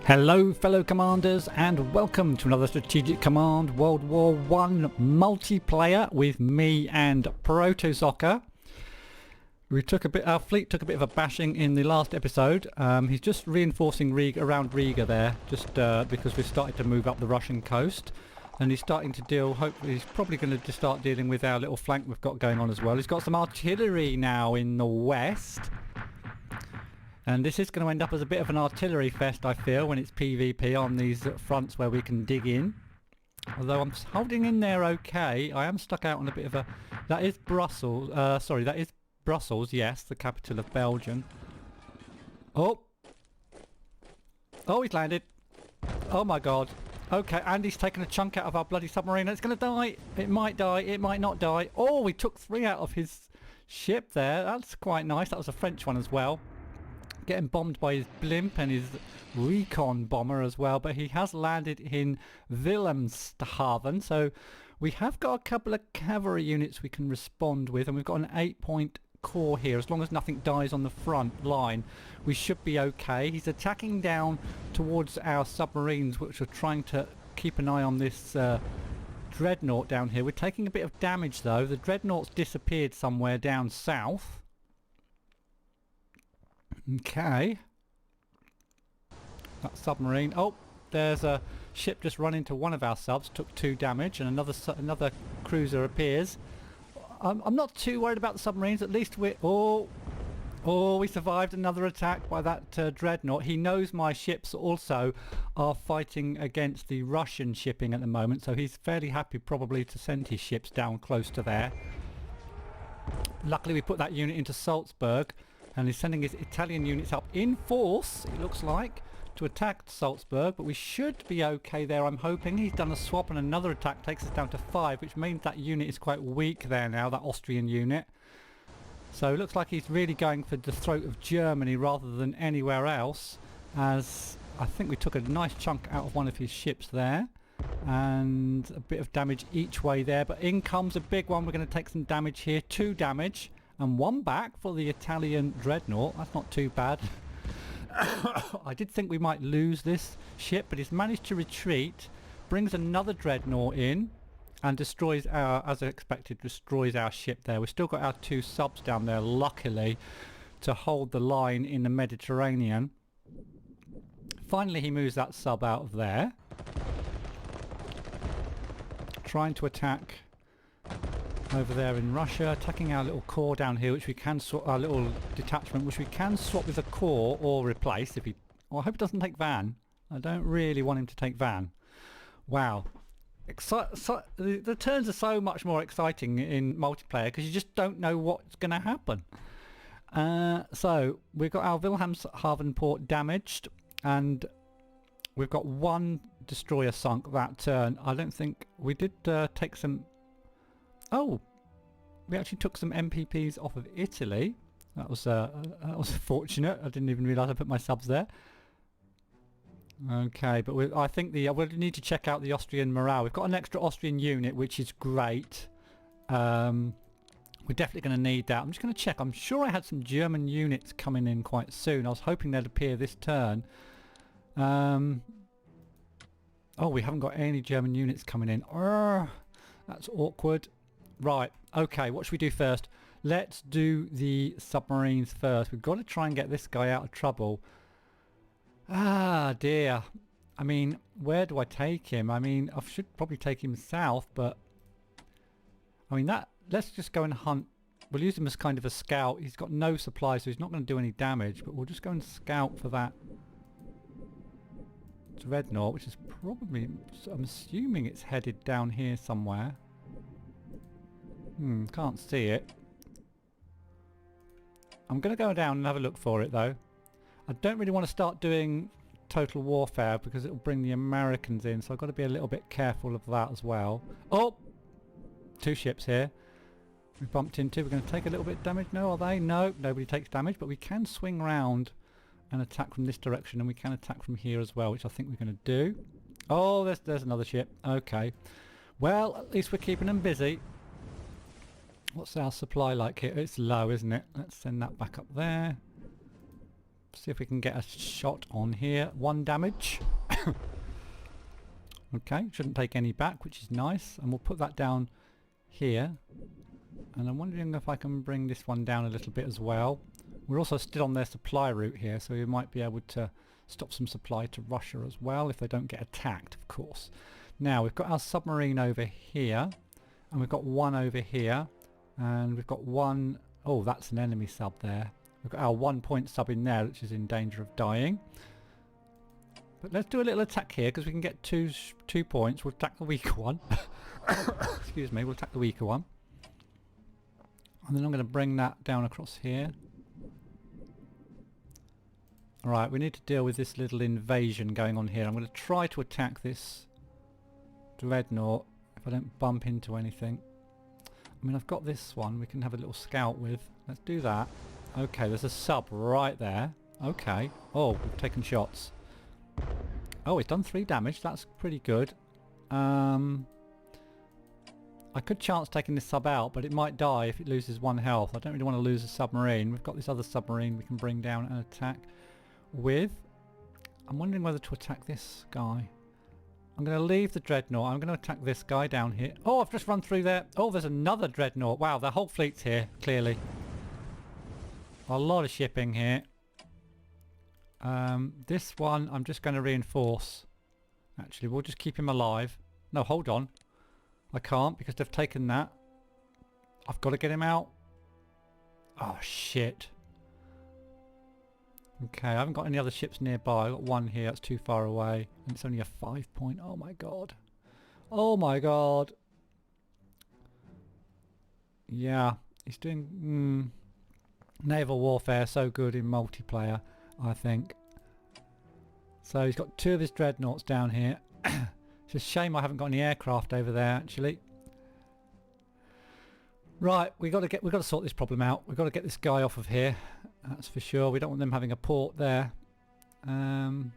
Hello fellow commanders and welcome to another Strategic Command World War I multiplayer with me and Protozzocker. Our fleet took a bit of a bashing in the last episode. He's just reinforcing around Riga there, just because we've started to move up the Russian coast. And he's starting to deal, hopefully he's probably going to start dealing with our little flank we've got going on as well. He's got some artillery now in the west. And this is going to end up as a bit of an artillery fest, I feel, when it's PvP on these fronts where we can dig in. Although I'm holding in there okay, I am stuck out on a bit of a... That is Brussels, that is Brussels, yes, the capital of Belgium. Oh! Oh, he's landed. Oh my god. Okay, and he's taken a chunk out of our bloody submarine and it's going to die. It might die, it might not die. Oh, we took 3 out of his ship there. That's quite nice. That was a French one as well. Getting bombed by his blimp and his recon bomber as well, but he has landed in Wilhelmshaven, so we have got a couple of cavalry units we can respond with, and we've got an 8-point core here. As long as nothing dies on the front line, we should be okay. He's attacking down towards our submarines, which are trying to keep an eye on this dreadnought down here. We're taking a bit of damage though. The dreadnought's disappeared somewhere down south. Okay. That submarine. Oh, there's a ship just run into one of our subs, took 2 damage, and another cruiser appears. I'm not too worried about the submarines. At least we we survived another attack by that dreadnought. He knows my ships also are fighting against the Russian shipping at the moment, so he's fairly happy probably to send his ships down close to there. Luckily we put that unit into Salzburg. And he's sending his Italian units up in force, it looks like, to attack Salzburg, but we should be okay there, I'm hoping. He's done a swap and another attack takes us down to 5, which means that unit is quite weak there now, that Austrian unit. So it looks like he's really going for the throat of Germany rather than anywhere else, as I think we took a nice chunk out of one of his ships there. And a bit of damage each way there, but in comes a big one. We're going to take some damage here, 2 damage. And 1 back for the Italian dreadnought. That's not too bad. I did think we might lose this ship, but he's managed to retreat, brings another dreadnought in, and destroys our, as expected, destroys our ship there. We've still got our 2 subs down there, luckily, to hold the line in the Mediterranean. Finally, he moves that sub out of there. Trying to attack over there in Russia, attacking our little core down here, which we can swap, our little detachment, which we can swap with a core or replace if he... Well, I hope it doesn't take Van. I don't really want him to take Van. Wow. The turns are so much more exciting in multiplayer because you just don't know what's going to happen. So, we've got our Wilhelmshaven port damaged, and we've got 1 destroyer sunk that turn. I don't think... We did take some... Oh, we actually took some MPPs off of Italy. That was fortunate. I didn't even realise I put my subs there. Okay, but I think we'll need to check out the Austrian morale. We've got an extra Austrian unit, which is great. We're definitely going to need that. I'm just going to check. I'm sure I had some German units coming in quite soon. I was hoping they'd appear this turn. Oh, we haven't got any German units coming in. That's awkward. Right, okay, what should we do first? Let's do the submarines first. We've got to try and get this guy out of trouble. Ah, dear. I mean, where do I take him? I mean, I should probably take him south, but... I mean, let's just go and hunt. We'll use him as kind of a scout. He's got no supplies, so he's not going to do any damage, but we'll just go and scout for that dreadnought, which is probably... I'm assuming it's headed down here somewhere. Can't see it. I'm going to go down and have a look for it though. I don't really want to start doing total warfare because it will bring the Americans in, so I've got to be a little bit careful of that as well. Oh! 2 ships here. We bumped into. We're going to take a little bit of damage. No, are they? No, nobody takes damage, but we can swing round and attack from this direction, and we can attack from here as well, which I think we're going to do. Oh, there's another ship. Okay. Well, at least we're keeping them busy. What's our supply like here? It's low, isn't it? Let's send that back up there. See if we can get a shot on here. 1 damage. Okay, shouldn't take any back, which is nice. And we'll put that down here. And I'm wondering if I can bring this one down a little bit as well. We're also still on their supply route here, so we might be able to stop some supply to Russia as well if they don't get attacked, of course. Now, we've got our submarine over here, and we've got one over here, and we've got one... Oh, that's an enemy sub there. We've got our 1 point sub in there, which is in danger of dying. But let's do a little attack here, because we can get 2 points. We'll attack the weaker one. Excuse me, we'll attack the weaker one. And then I'm going to bring that down across here. Alright, we need to deal with this little invasion going on here. I'm going to try to attack this dreadnought if I don't bump into anything. I mean, I've got this one we can have a little scout with. Let's do that. Okay, there's a sub right there. Okay. Oh, we've taken shots. Oh, it's done 3 damage. That's pretty good. I could chance taking this sub out, but it might die if it loses 1 health. I don't really want to lose a submarine. We've got this other submarine we can bring down and attack with. I'm wondering whether to attack this guy. I'm going to leave the dreadnought. I'm going to attack this guy down here. Oh, I've just run through there. Oh, there's another dreadnought. Wow, the whole fleet's here, clearly. A lot of shipping here. This one I'm just going to reinforce. Actually, we'll just keep him alive. No, hold on. I can't because they've taken that. I've got to get him out. Oh, shit. Okay, I haven't got any other ships nearby. I've got one here. That's too far away. And it's only a 5 point. Oh, my God. Oh, my God. Yeah, he's doing... naval warfare so good in multiplayer, I think. So he's got 2 of his dreadnoughts down here. It's a shame I haven't got any aircraft over there actually. Right, we got to sort this problem out. We've got to get this guy off of here. That's for sure. We don't want them having a port there. My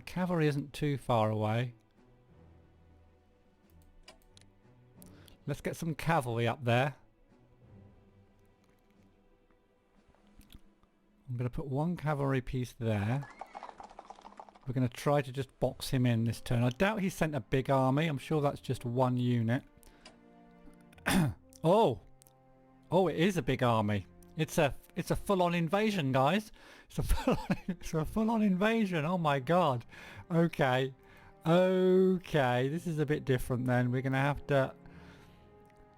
cavalry isn't too far away. Let's get some cavalry up there. I'm going to put 1 cavalry piece there. We're going to try to just box him in this turn. I doubt he sent a big army. I'm sure that's just 1 unit. Oh! Oh, it is a big army. It's a full-on invasion, guys. It's a full-on invasion. Oh my God. Okay. Okay. This is a bit different then. We're going to have to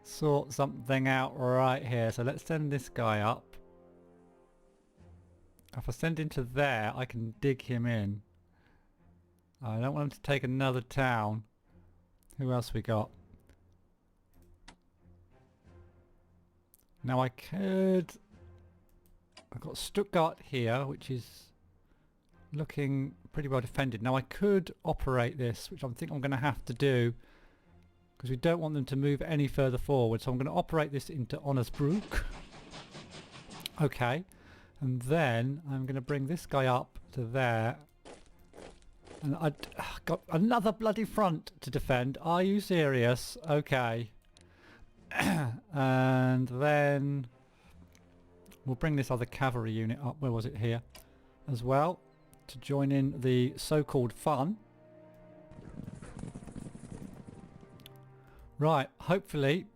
sort something out right here. So let's send this guy up. If I send him to there, I can dig him in. I don't want him to take another town. Who else we got? Now I could... I've got Stuttgart here, which is looking pretty well defended. Now I could operate this, which I think I'm going to have to do, because we don't want them to move any further forward. So I'm going to operate this into Onnersbruck. Okay. And then I'm going to bring this guy up to there. And I've got another bloody front to defend. Are you serious? Okay. And then we'll bring this other cavalry unit up. Where was it? Here. As well. To join in the so-called fun. Right. Hopefully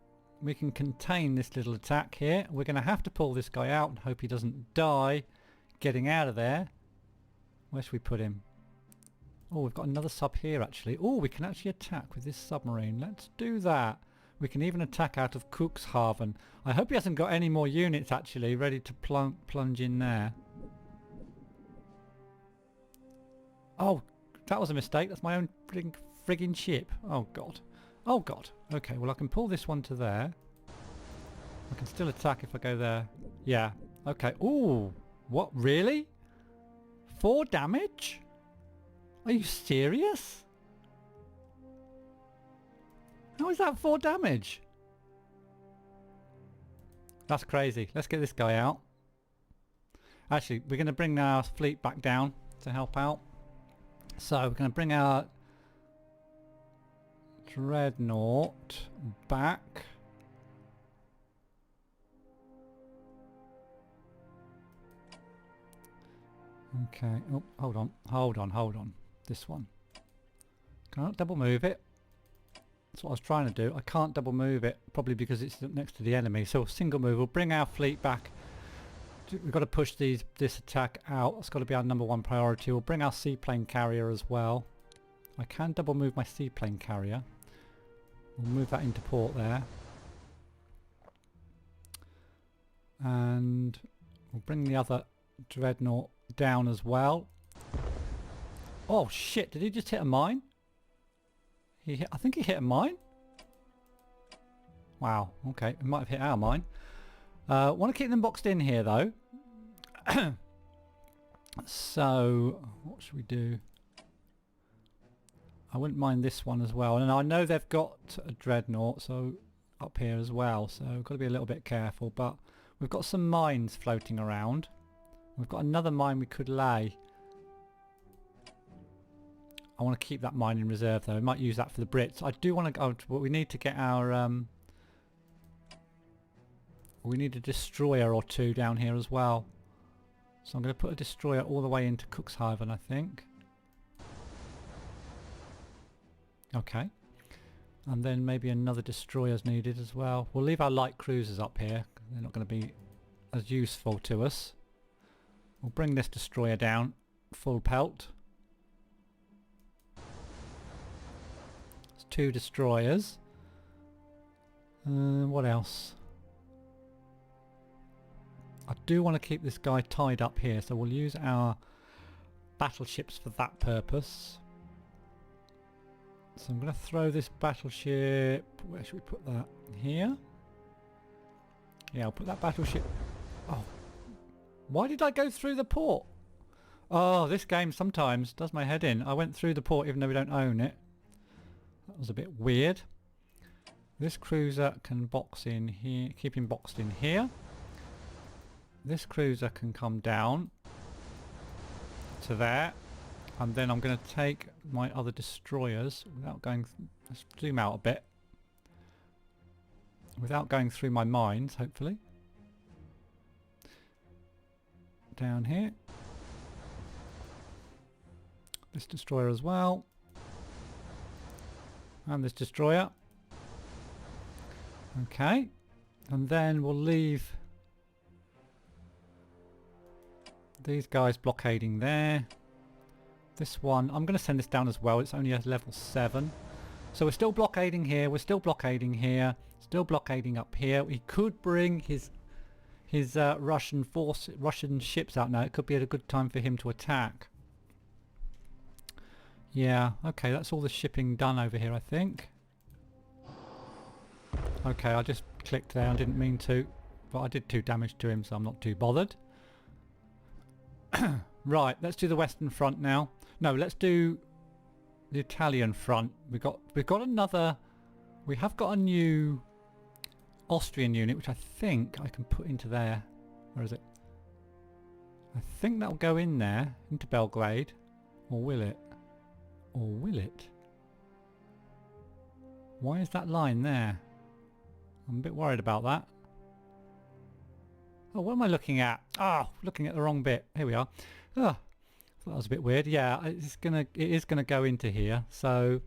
we can contain this little attack here. We're going to have to pull this guy out and hope he doesn't die getting out of there. Where should we put him? Oh, we've got another sub here actually. Oh, we can actually attack with this submarine. Let's do that. We can even attack out of Cuxhaven. I hope he hasn't got any more units actually ready to plunge in there. Oh, that was a mistake. That's my own frigging ship. Oh God. Oh God. Okay, well I can pull this one to there. I can still attack if I go there. Yeah. Okay. Ooh. What? Really? 4 damage? Are you serious? How is that 4 damage? That's crazy. Let's get this guy out. Actually, we're going to bring our fleet back down to help out. So we're going to bring our dreadnought back. Okay, oh, hold on. This one. Can I not double move it? That's what I was trying to do. I can't double move it, probably because it's next to the enemy. So single move, we'll bring our fleet back. We've got to push this attack out. That's got to be our #1 priority. We'll bring our seaplane carrier as well. I can double move my seaplane carrier. We'll move that into port there. And we'll bring the other dreadnought down as well. Oh shit, did he just hit a mine? I think he hit a mine. Wow, okay, he might have hit our mine. Want to keep them boxed in here though. So, what should we do? I wouldn't mind this one as well. And I know they've got a dreadnought so up here as well, so we've got to be a little bit careful. But we've got some mines floating around. We've got another mine we could lay. I want to keep that mine in reserve though. We might use that for the Brits. I do want to go, but we need to get our we need a destroyer or two down here as well. So I'm going to put a destroyer all the way into Cuxhaven, I think. Okay. And then maybe another destroyer's needed as well. We'll leave our light cruisers up here. They're not going to be as useful to us. We'll bring this destroyer down, full pelt. It's 2 destroyers. What else? I do want to keep this guy tied up here, so we'll use our battleships for that purpose. So I'm going to throw this battleship... Where should we put that? Here? Yeah, I'll put that battleship... Oh. Why did I go through the port? Oh, this game sometimes does my head in. I went through the port even though we don't own it. That was a bit weird. This cruiser can box in here, keep him boxed in here. This cruiser can come down to there. And then I'm going to take my other destroyers without going... Let's zoom out a bit. Without going through my mines, hopefully. Down here. This destroyer as well. And this destroyer. Okay. And then we'll leave these guys blockading there. This one, I'm going to send this down as well. It's only a level 7. So we're still blockading here. We're still blockading here. Still blockading up here. He could bring his Russian ships out now. It could be a good time for him to attack. Yeah, okay, that's all the shipping done over here, I think. Okay, I just clicked there. I didn't mean to, but I did 2 damage to him, so I'm not too bothered. Right, let's do the Western Front now. No, let's do the Italian front. We have got a new Austrian unit, which I think I can put into there. Where is it? I think that'll go in there, into Belgrade. Or will it? Or will it? Why is that line there? I'm a bit worried about that. Oh, what am I looking at? Ah, looking at the wrong bit. Here we are. Ah, that was a bit weird. Yeah, it is gonna go into here. So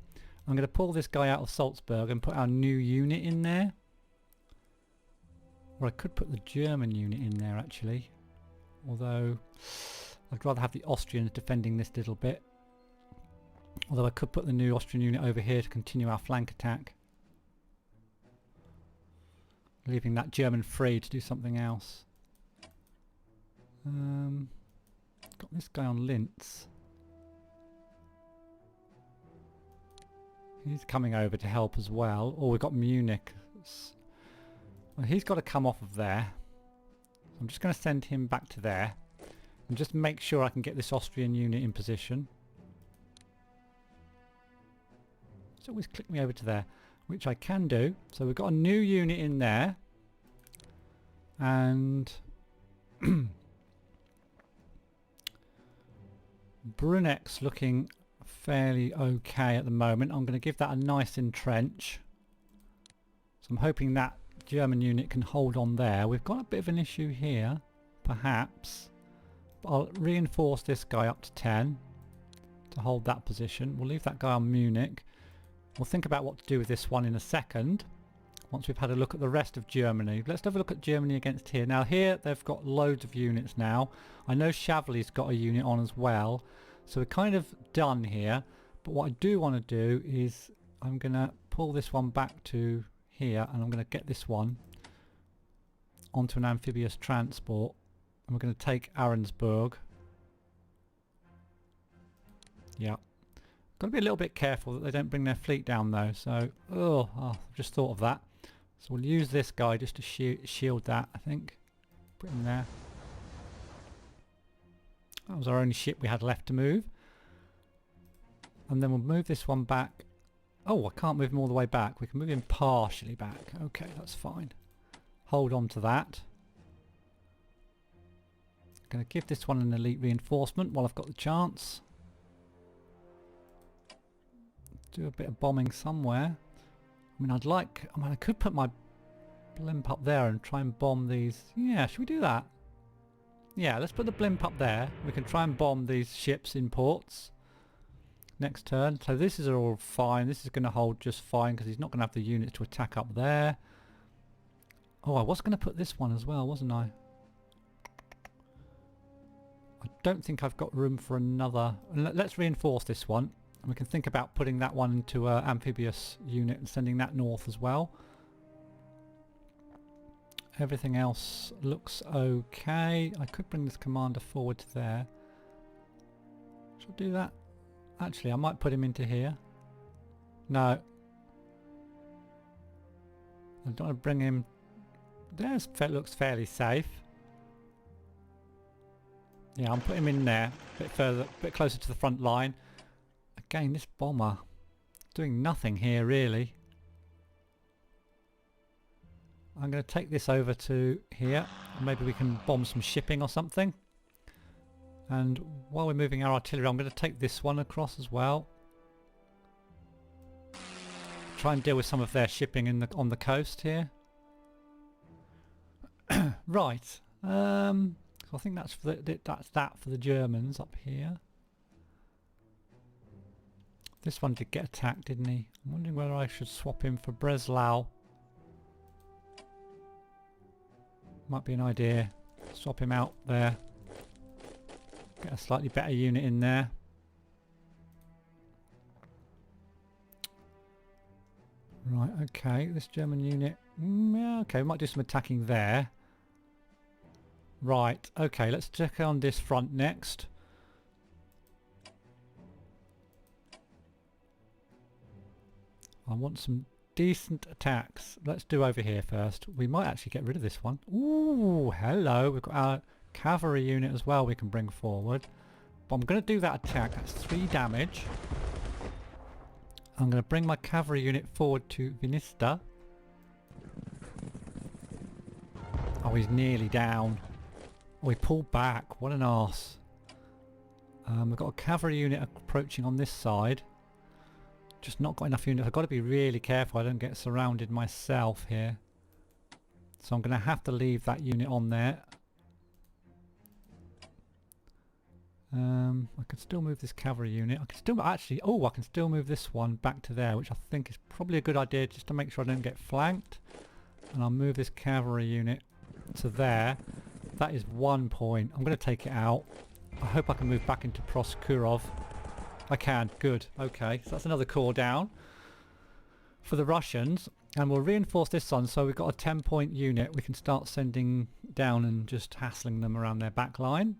I'm gonna pull this guy out of Salzburg and put our new unit in there. Or I could put the German unit in there actually. Although I'd rather have the Austrians defending this little bit. Although I could put the new Austrian unit over here to continue our flank attack. Leaving that German free to do something else. Got this guy on Linz. He's coming over to help as well. Oh, we've got Munich. Well, he's got to come off of there. I'm just going to send him back to there. And just make sure I can get this Austrian unit in position. So always click me over to there, which I can do. So we've got a new unit in there. And Brunek's looking fairly okay at the moment. I'm going to give that a nice entrench. So I'm hoping that German unit can hold on there. We've got a bit of an issue here, perhaps. I'll reinforce this guy up to 10 to hold that position. We'll leave that guy on Munich. We'll think about what to do with this one in a second once we've had a look at the rest of Germany. Let's have a look at Germany against here. Now here they've got loads of units now. I know Chavali's got a unit on as well, so we're kind of done here. But what I do want to do is I'm going to pull this one back to here, and I'm going to get this one onto an amphibious transport, and we're going to take Ahrensburg. Yeah. Got to be a little bit careful that they don't bring their fleet down though, so I've just thought of that. So we'll use this guy just to shield that, I think. Put him there. That was our only ship we had left to move. And then we'll move this one back. Oh, I can't move him all the way back. We can move him partially back. Okay, that's fine. Hold on to that. Going to give this one an elite reinforcement while I've got the chance. Do a bit of bombing somewhere. I mean, I could put my blimp up there and try and bomb these. Yeah, should we do that? Yeah, let's put the blimp up there. We can try and bomb these ships in ports next turn. So this is all fine. This is going to hold just fine because he's not going to have the units to attack up there. Oh, I was going to put this one as well, wasn't I? I don't think I've got room for another. Let's reinforce this one. And we can think about putting that one into an amphibious unit and sending that north as well. Everything else looks okay. I could bring this commander forward to there. Should I do that? Actually, I might put him into here. No. I don't want to bring him... There, looks fairly safe. Yeah, I'll put him in there. A bit further, a bit closer to the front line. Again, this bomber doing nothing here really. I'm going to take this over to here. Maybe we can bomb some shipping or something. And while we're moving our artillery, I'm going to take this one across as well. Try and deal with some of their shipping on the coast here. Right. So I think that's that for the Germans up here. This one did get attacked, didn't he? I'm wondering whether I should swap him for Breslau. Might be an idea. Swap him out there. Get a slightly better unit in there. Right, okay. This German unit... yeah, okay, we might do some attacking there. Right, okay, let's check on this front next. I want some decent attacks. Let's do over here first. We might actually get rid of this one. Ooh, hello. We've got our cavalry unit as well we can bring forward. But I'm going to do that attack. That's 3 damage. I'm going to bring my cavalry unit forward to Vinista. Oh, he's nearly down. Oh, he pulled back. What an arse. We've got a cavalry unit approaching on this side. Just not got enough units. I've got to be really careful I don't get surrounded myself here. So I'm going to have to leave that unit on there. I can still move this cavalry unit. I can still actually... oh, I can still move this one back to there, which I think is probably a good idea just to make sure I don't get flanked. And I'll move this cavalry unit to there. That is 1 point. I'm going to take it out. I hope I can move back into Proskurov. I can. Good. Okay. So that's another core down for the Russians. And we'll reinforce this one. So we've got a 10-point unit. We can start sending down and just hassling them around their back line.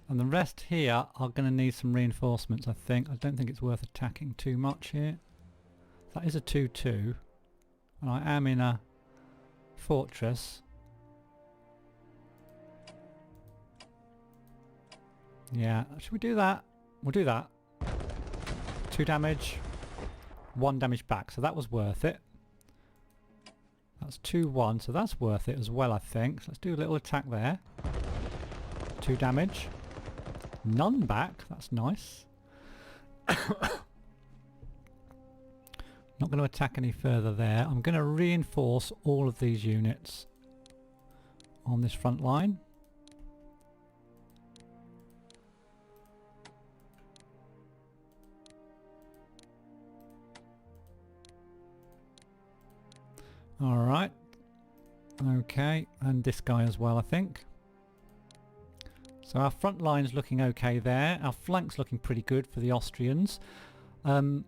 And the rest here are going to need some reinforcements, I think. I don't think it's worth attacking too much here. That is a 2-2. And I am in a fortress. Yeah. Should we do that? We'll do that. 2 damage, 1 damage back, so that was worth it. That's 2-1, so that's worth it as well, I think. So let's do a little attack there. 2 damage. None back, that's nice. Not going to attack any further there. I'm going to reinforce all of these units on this front line. Alright. Okay, and this guy as well, I think. So our front line's looking okay there. Our flank's looking pretty good for the Austrians. The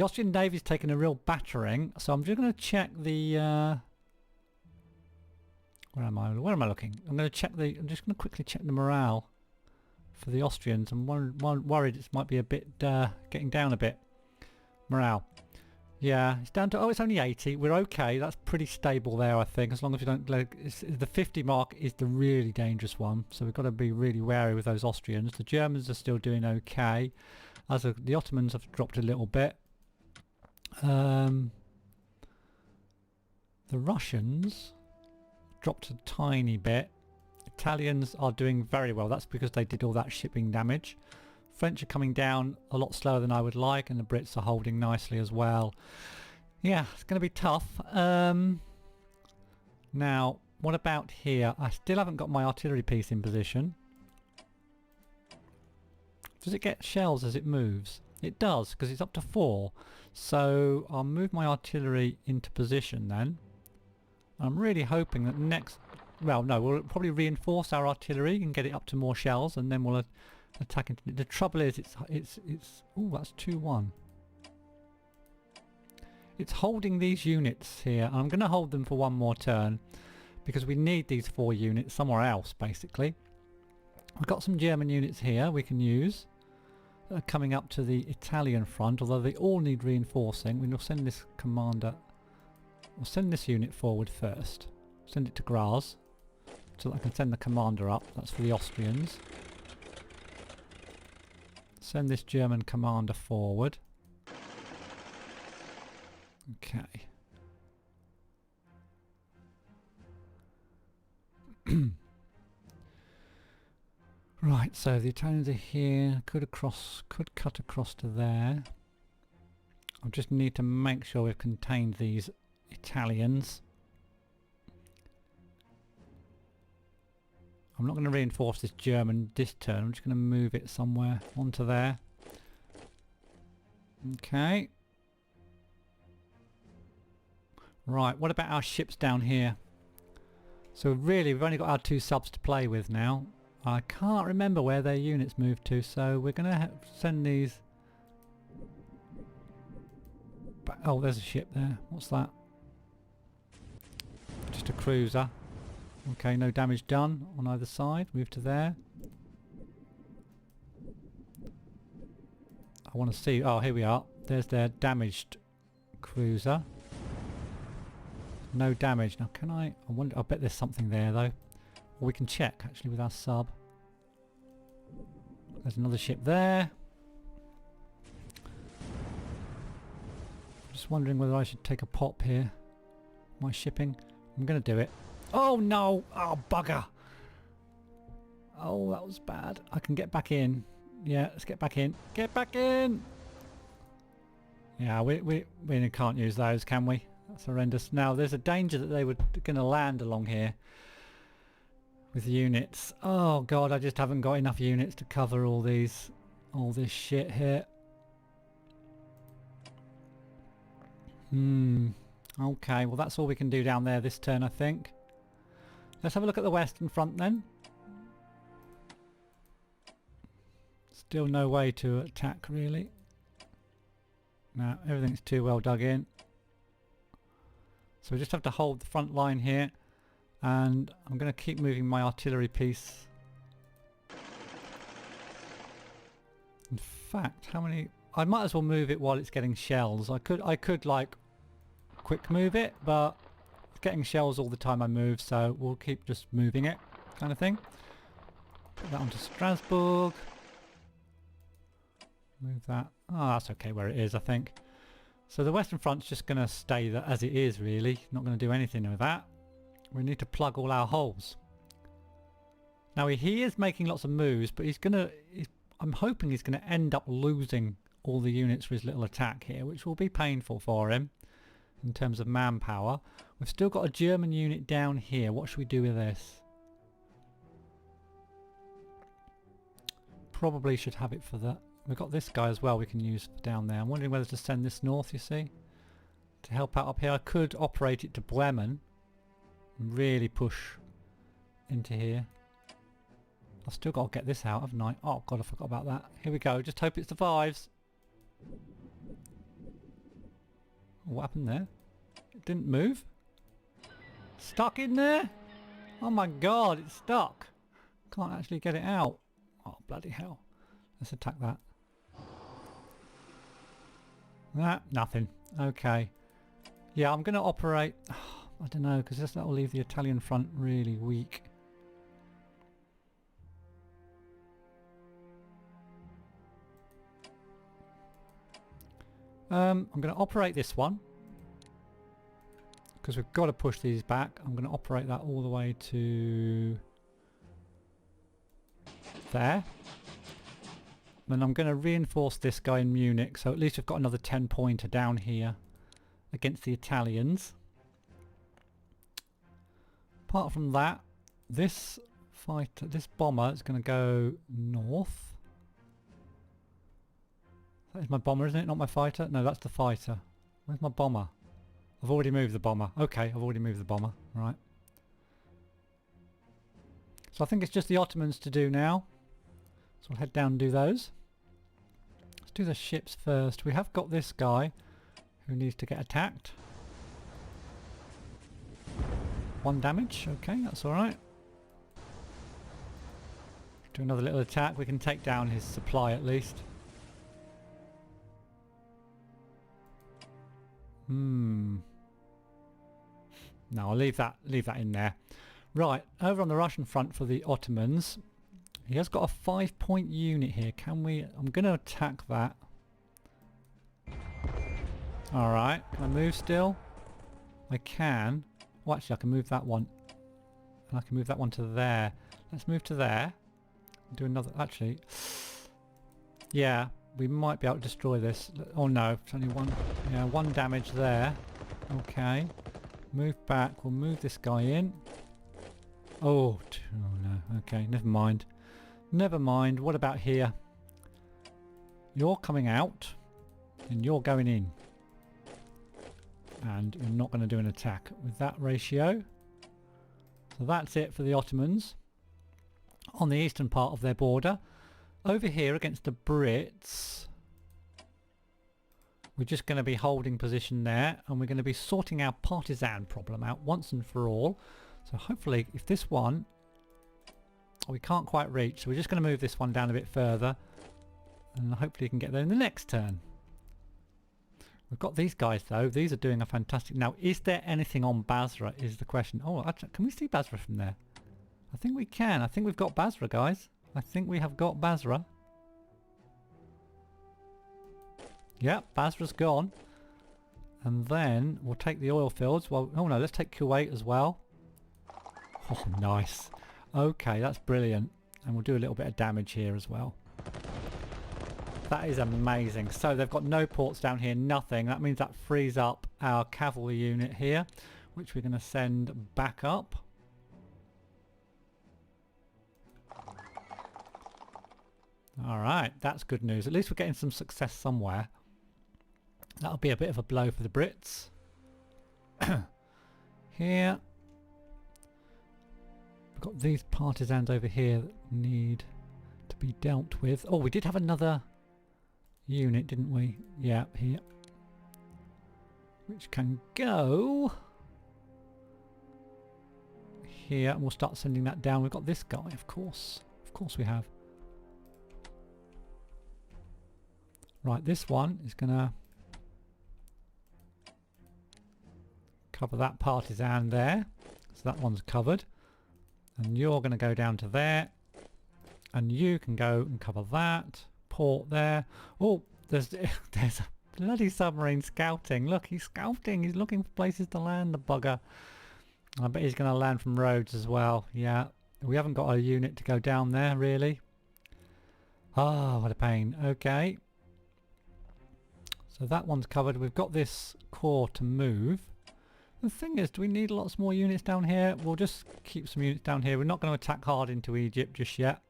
Austrian Navy's taken a real battering, so I'm just going to check the... Where am I looking? I'm just going to quickly check the morale for the Austrians. I'm worried it might be a bit, getting down a bit. Morale. Yeah, it's down to, oh, it's only 80. We're okay. That's pretty stable there, I think, as long as we don't let the 50 mark is the really dangerous one. So we've got to be really wary with those Austrians. The Germans are still doing okay. The Ottomans have dropped a little bit. The Russians dropped a tiny bit. Italians are doing very well. That's because they did all that shipping damage. French are coming down a lot slower than I would like, and the Brits are holding nicely as well. Yeah, it's going to be tough. Now, what about here? I still haven't got my artillery piece in position. Does it get shells as it moves? It does, because it's up to 4. So I'll move my artillery into position then. I'm really hoping that next... Well, no, we'll probably reinforce our artillery and get it up to more shells, and then we'll attack into... The trouble is, it's oh, that's 2-1. It's holding these units here. I'm going to hold them for one more turn, because we need these 4 units somewhere else, basically. I've got some German units here we can use. Coming up to the Italian front, although they all need reinforcing. We'll send this commander... We'll send this unit forward first. Send it to Graz, so that I can send the commander up. That's for the Austrians. Send this German commander forward. Okay. Right, so the Italians are here. Could cut across to there. I just need to make sure we've contained these Italians. I'm not going to reinforce this German this turn. I'm just going to move it somewhere onto there. Okay. Right, what about our ships down here? So really, we've only got our 2 subs to play with now. I can't remember where their units moved to, so we're going to send these... Oh, there's a ship there. What's that? Just a cruiser. Okay, no damage done on either side. Move to there. I want to see... Oh, here we are. There's their damaged cruiser. No damage. Now, can I wonder... I bet there's something there, though. Or we can check, actually, with our sub. There's another ship there. Just wondering whether I should take a pop here. My shipping. I'm going to do it. Oh no! Oh bugger! Oh, that was bad. I can get back in. Yeah, let's get back in. Get back in! Yeah, we can't use those, can we? That's horrendous. Now, there's a danger that they were going to land along here with units. Oh god, I just haven't got enough units to cover all this shit here. Okay, well that's all we can do down there this turn, I think. Let's have a look at the western front then. Still no way to attack, really. No, everything's too well dug in. So we just have to hold the front line here. And I'm going to keep moving my artillery piece. In fact, how many... I might as well move it while it's getting shells. I could like quick move it, but it's getting shells all the time I move, so we'll keep just moving it, kind of thing. Put that onto Strasbourg. Move that. Oh, that's okay where it is, I think. So the Western Front's just going to stay as it is, really. Not going to do anything with that. We need to plug all our holes. Now he is making lots of moves, but I'm hoping he's going to end up losing all the units for his little attack here, which will be painful for him in terms of manpower. We've still got a German unit down here. What should we do with this? Probably should have it for that. We've got this guy as well we can use down there. I'm wondering whether to send this north, you see. to help out up here. I could operate it to Bremen and really push into here. I've still got to get this out, haven't I? Oh god, I forgot about that. Here we go. Just hope it survives. What happened there? It didn't move. Stuck in there? Oh my god, it's stuck. Can't actually get it out. Oh bloody hell. Let's attack that. Nothing. Okay. Yeah, I'm going to operate... I don't know, because that will leave the Italian front really weak. I'm going to operate this one. Because we've got to push these back. I'm going to operate that all the way to... there. And I'm going to reinforce this guy in Munich, so at least we've got another 10-pointer down here against the Italians. Apart from that, this fighter, this bomber is going to go north. That is my bomber, isn't it? Not my fighter? No, that's the fighter. Where's my bomber? I've already moved the bomber. Okay, I've already moved the bomber. Right. So I think it's just the Ottomans to do now. So we'll head down and do those. Let's do the ships first. We have got this guy who needs to get attacked. 1 damage. Okay, that's alright. Do another little attack. We can take down his supply at least. No, I'll leave that in there. Right, over on the Russian front for the Ottomans. He has got a 5-point unit here. Can we... I'm going to attack that. Alright, can I move still? I can. Well, actually I can move that one. And I can move that one to there. Let's move to there. Do another... Actually... Yeah, we might be able to destroy this. Oh no, it's only one... Yeah, 1 damage there. Okay. Move back. We'll move this guy in. Oh no. Okay, never mind. Never mind. What about here? You're coming out and you're going in. And you're not going to do an attack with that ratio. So that's it for the Ottomans on the eastern part of their border. Over here against the Brits, we're just going to be holding position there, and we're going to be sorting our partisan problem out once and for all. So hopefully if this one we can't quite reach, so we're just going to move this one down a bit further, and hopefully you can get there in the next turn. We've got these guys though. These are doing a fantastic... Now, is there anything on Basra is the question. Oh, actually, can we see Basra from there? I think we can. I think we've got Basra, guys. I think we have got Basra. Yep, Basra's gone. And then we'll take the oil fields. Well, oh no, let's take Kuwait as well. Oh, nice. Okay, that's brilliant. And we'll do a little bit of damage here as well. That is amazing. So they've got no ports down here, nothing. That means that frees up our cavalry unit here, which we're going to send back up. Alright, that's good news. At least we're getting some success somewhere. That'll be a bit of a blow for the Brits. Here. We've got these partisans over here that need to be dealt with. Oh, we did have another unit, didn't we? Yeah, here. Which can go here, and we'll start sending that down. We've got this guy, of course. Of course we have. Right, this one is going to cover that partisan there. So that one's covered. And you're going to go down to there. And you can go and cover that. Port there. Oh, there's a bloody submarine scouting. Look, he's scouting. He's looking for places to land, the bugger. I bet he's going to land from Rhodes as well. Yeah, we haven't got a unit to go down there, really. Ah, what a pain. Okay. So that one's covered. We've got this corps to move. The thing is, do we need lots more units down here? We'll just keep some units down here. We're not going to attack hard into Egypt just yet.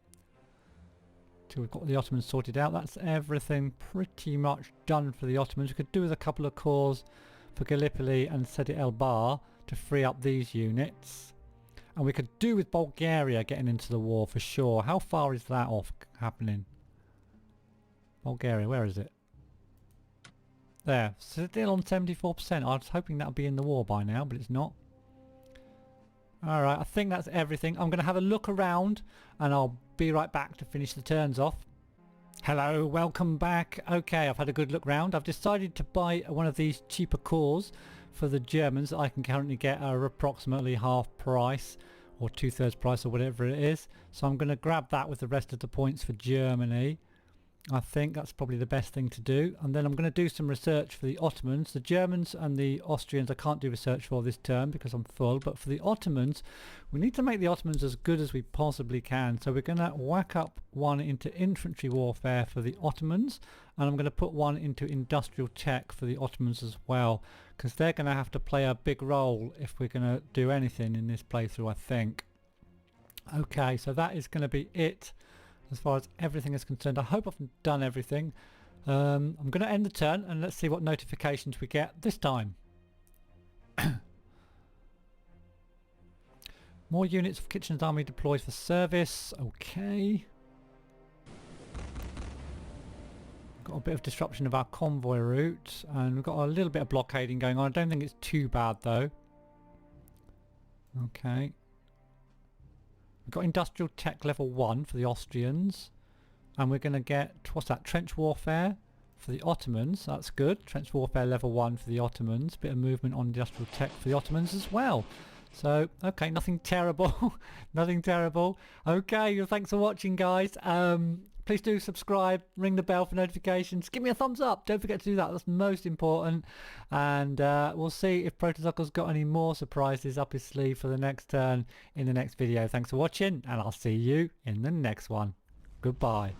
Till we've got the Ottomans sorted out. That's everything pretty much done for the Ottomans. We could do with a couple of corps, for Gallipoli and Sedi El Bar to free up these units. And we could do with Bulgaria getting into the war for sure. How far is that off happening? Bulgaria, where is it? There, still on 74%. I was hoping that would be in the war by now, but it's not. Alright, I think that's everything. I'm going to have a look around and I'll be right back to finish the turns off. Hello, welcome back. Okay, I've had a good look round. I've decided to buy one of these cheaper cores for the Germans that I can currently get at approximately half price or 2/3 price or whatever it is. So I'm going to grab that with the rest of the points for Germany. I think that's probably the best thing to do. And then I'm going to do some research for the Ottomans. The Germans and the Austrians I can't do research for this term because I'm full. But for the Ottomans, we need to make the Ottomans as good as we possibly can. So we're going to whack up one into infantry warfare for the Ottomans. And I'm going to put one into industrial tech for the Ottomans as well. Because they're going to have to play a big role if we're going to do anything in this playthrough, I think. Okay, so that is going to be it. As far as everything is concerned, I hope I've done everything. I'm going to end the turn and let's see what notifications we get this time. More units of Kitchener's army deployed for service. Okay. Got a bit of disruption of our convoy route and we've got a little bit of blockading going on. I don't think it's too bad though. Okay. We've got industrial tech level 1 for the Austrians. And we're going to get, what's that, trench warfare for the Ottomans. That's good. Trench warfare level 1 for the Ottomans. Bit of movement on industrial tech for the Ottomans as well. So, okay, nothing terrible. Nothing terrible. Okay, well, thanks for watching, guys. Please do subscribe, ring the bell for notifications. Give me a thumbs up. Don't forget to do that. That's most important. And we'll see if Protozzocker's got any more surprises up his sleeve for the next turn in the next video. Thanks for watching, and I'll see you in the next one. Goodbye.